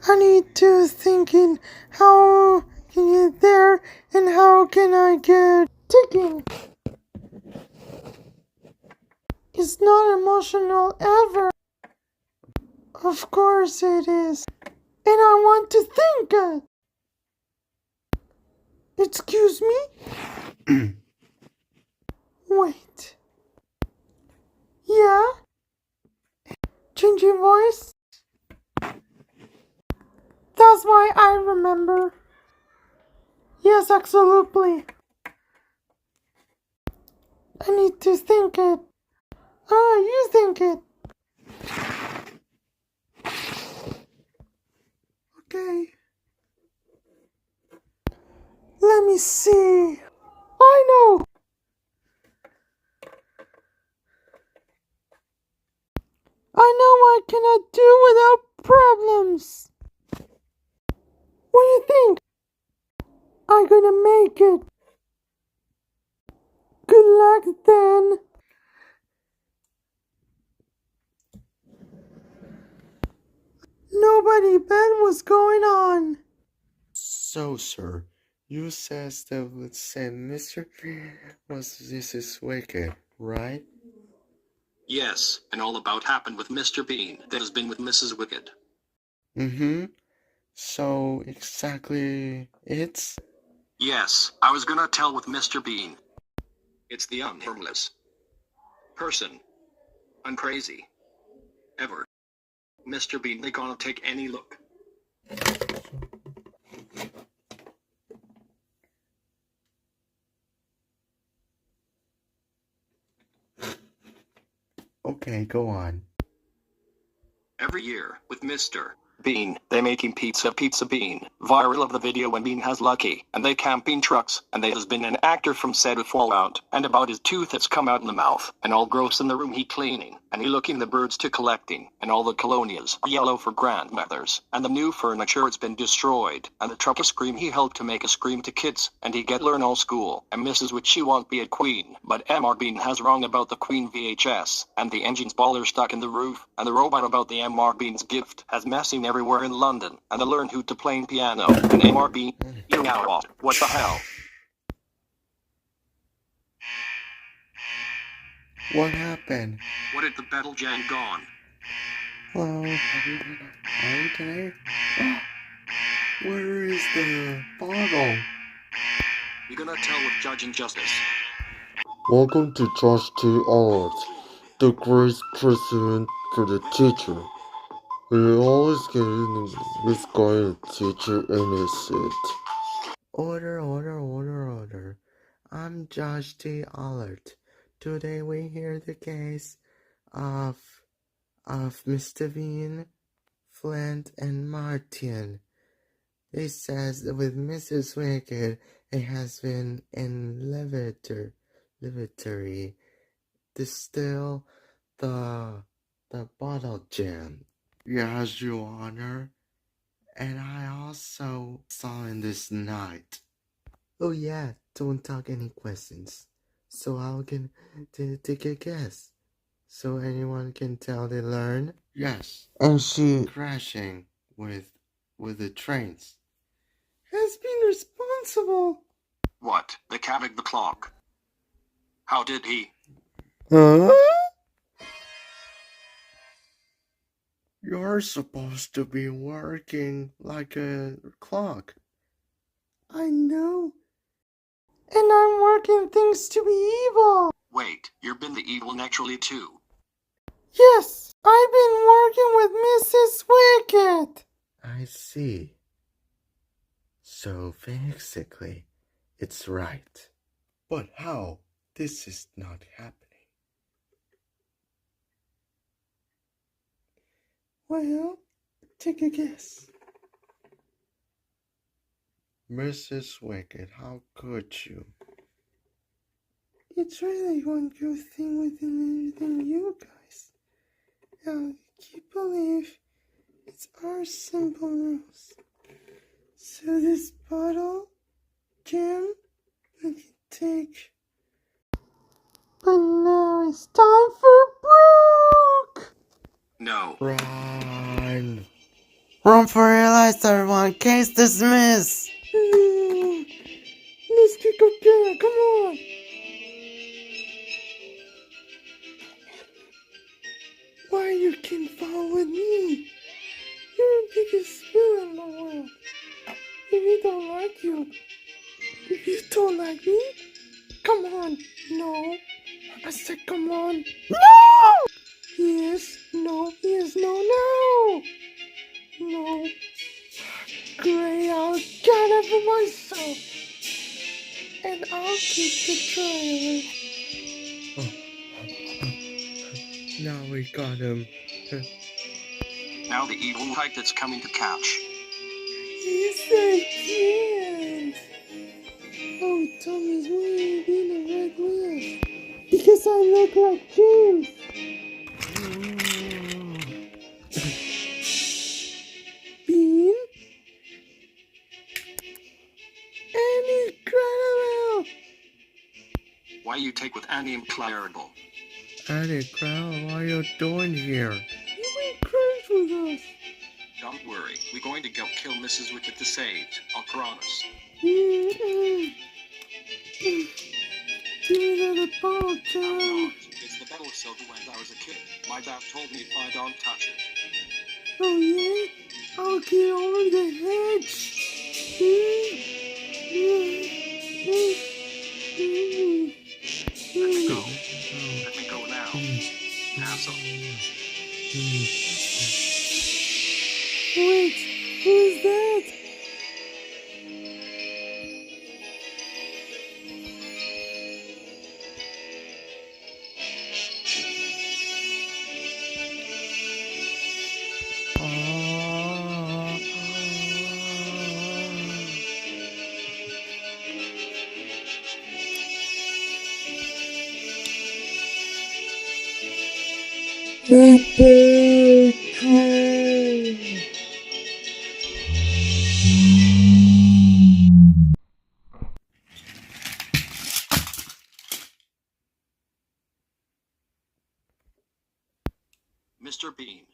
I need to think in how can I get there and how can I get ticking. It's not emotional ever. Of course it is. And I want to think it. Excuse me? Wait. Yeah? Change your voice? That's why I remember. Yes, absolutely. I need to think it. Ah, you think it. Okay. Let me see. I know. I know I cannot do without problems. What do you think? I'm gonna make it. Good luck then. Nobody bet what's going on. So, sir, you says that would say Mr. was Mrs. Wicked, right? Yes, and all about happened with Mr. Bean that has been with Mrs. Wicked. Mm-hmm. So, exactly, it's... Yes, I was gonna tell with Mr. Bean. It's the unharmless person. I'm crazy. Ever. Mr. Bean, they gonna take any look. Okay, go on. Every year, with Mr. Bean, they making Pizza Bean. Viral of the video when Bean has Lucky, and they camping trucks, and there has been an actor from said Fallout, and about his tooth that's come out in the mouth, and all gross in the room he cleaning, and he looking the birds to collecting, and all the colonias are yellow for grandmothers, and the new furniture it's been destroyed, and the truck a scream he helped to make a scream to kids, and he get learn all school, and Mrs. Which she won't be a queen, but MR Bean has wrong about the queen VHS, and the engine's baller stuck in the roof, and the robot about the MR Bean's gift has messing everywhere in London, and I learned who to play piano, and MR Bean, you now what the hell? What happened? What did the battle jam gone? Hello, are we today? Where is the bottle? You gonna tell with Judge and Justice. Welcome to Judge T. Alart, the great president for the teacher. We always get in this guy teacher innocent. Order. I'm Judge T. Alart. Today we hear the case of Mr. Bean, Flint, and Martian. It says that with Mrs. Wicked, it has been in Librery distill the bottle jam. Yes, Your Honor. And I also saw in this night. Oh yeah, don't talk any questions. So I can take a guess. So anyone can tell they learn? Yes. And she Crashing with the trains. Has been responsible. What? The Kavik the clock. How did he? Huh? You're supposed to be working like a clock. I know. And I'm working things to be evil. Wait, you've been the evil naturally too. Yes, I've been working with Mrs. Wicked. I see. So basically, it's right. But how? This is not happening. Well, take a guess. Mrs. Wicked, how could you? It's really one good thing within everything you guys. Now, you believe it's our simple rules. So this bottle, jam, I can take. But now it's time for Brooke! No. Run! Run for your lives, everyone. Case dismissed. Let's kick up there. Come on. Why you can follow with me? You're the biggest villain in the world. If we don't like you, if you don't like me, come on. No. I said come on. No! Yes, no, yes, no, no! No. Great, I'll get it for myself. And I'll keep the trailer. Now we got him. Now the evil kite that's coming to catch. Yes, I can't. Oh, Thomas, why are you being a red wheel? Because I look like James. Bean? And incredible! Why you take with Annie incredible? Annie, Crown, what are you doing here? You went crazy with us. Don't worry, we're going to go kill Mrs. Whicked to save. I'll promise. Give me that bottle, John. No, it's the bottle of soda when I was a kid. My dad told me if I don't touch it. Oh, yeah? I'll get over the hedge. Let me go. Let me go now. Asshole. Wait, who's that? Mr. Bean.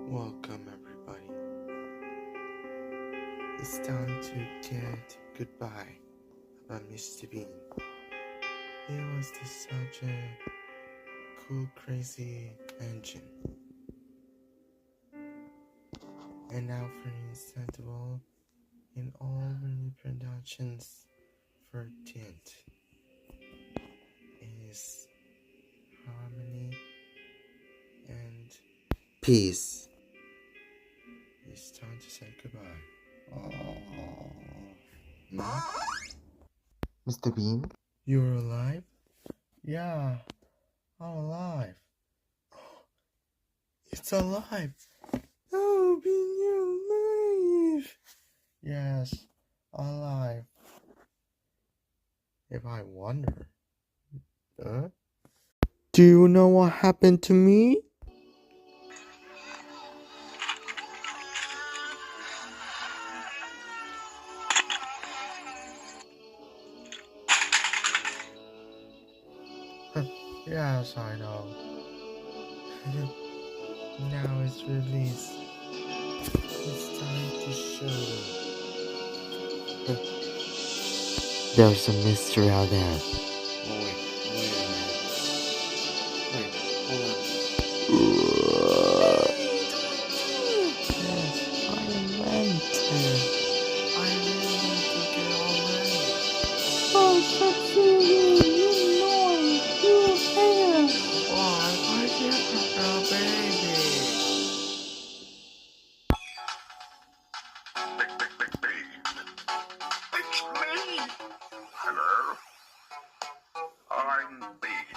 Welcome, everybody. It's time to get goodbye about Mr. Bean. He was such a cool, crazy engine. And now for instance, in all reproductions for tint is harmony and peace. It's time to say goodbye. Mr. Bean? You're alive? Yeah, I'm alive. It's alive! Oh, Bean, you're alive. Yes, alive. If I wonder. Do you know what happened to me? Yes, I know. Now it's released. It's time to show them. There's a mystery out there. Oh, wait a minute. Wait, hold on. Yes, I meant to. I really want to get all ready. Oh, sexy, you annoying, you hair. Why, my dear baby? It's me! Hello? I'm Bean.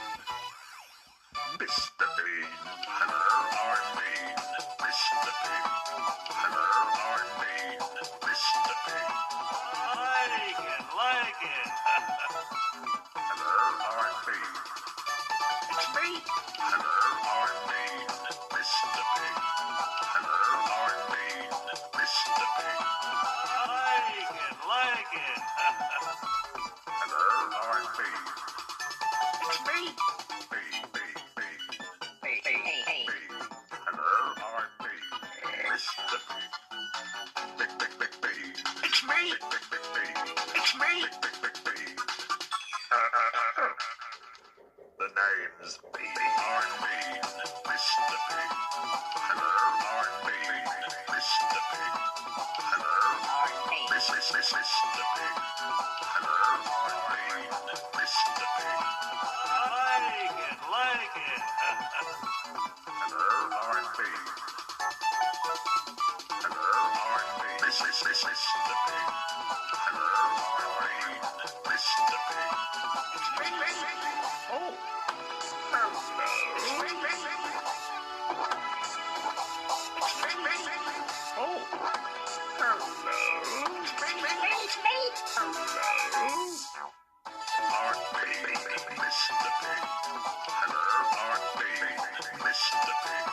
lagging. Hello, R&B. It's me. Hello, R&B. Mr. Pig. Hello, R&B. Mr. Pig. Lagging. Hello, R&B. It's me. B. Hello, R&B. Mr. Pig. It's me. It's me. The name's B. R&B. Mr. Pig. Hello, R&B. Mr. Pig. Hello, Mr. Pig. Hello, R&B. Mr. Pig. Lagging. Hello, R&B. Hello, R&B. Mr. Pig. Hello, R&B. Mr. Pig. Oh. Hello. Oh. Hello. R&B. Mr. Pig. Hello, R&B. Mr. Pig.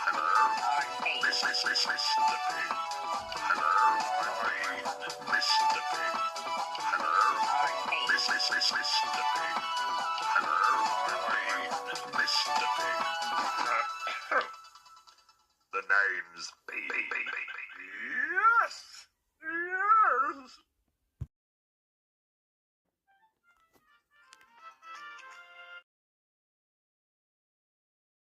Hello, Mr. Pig. Hello, R&B.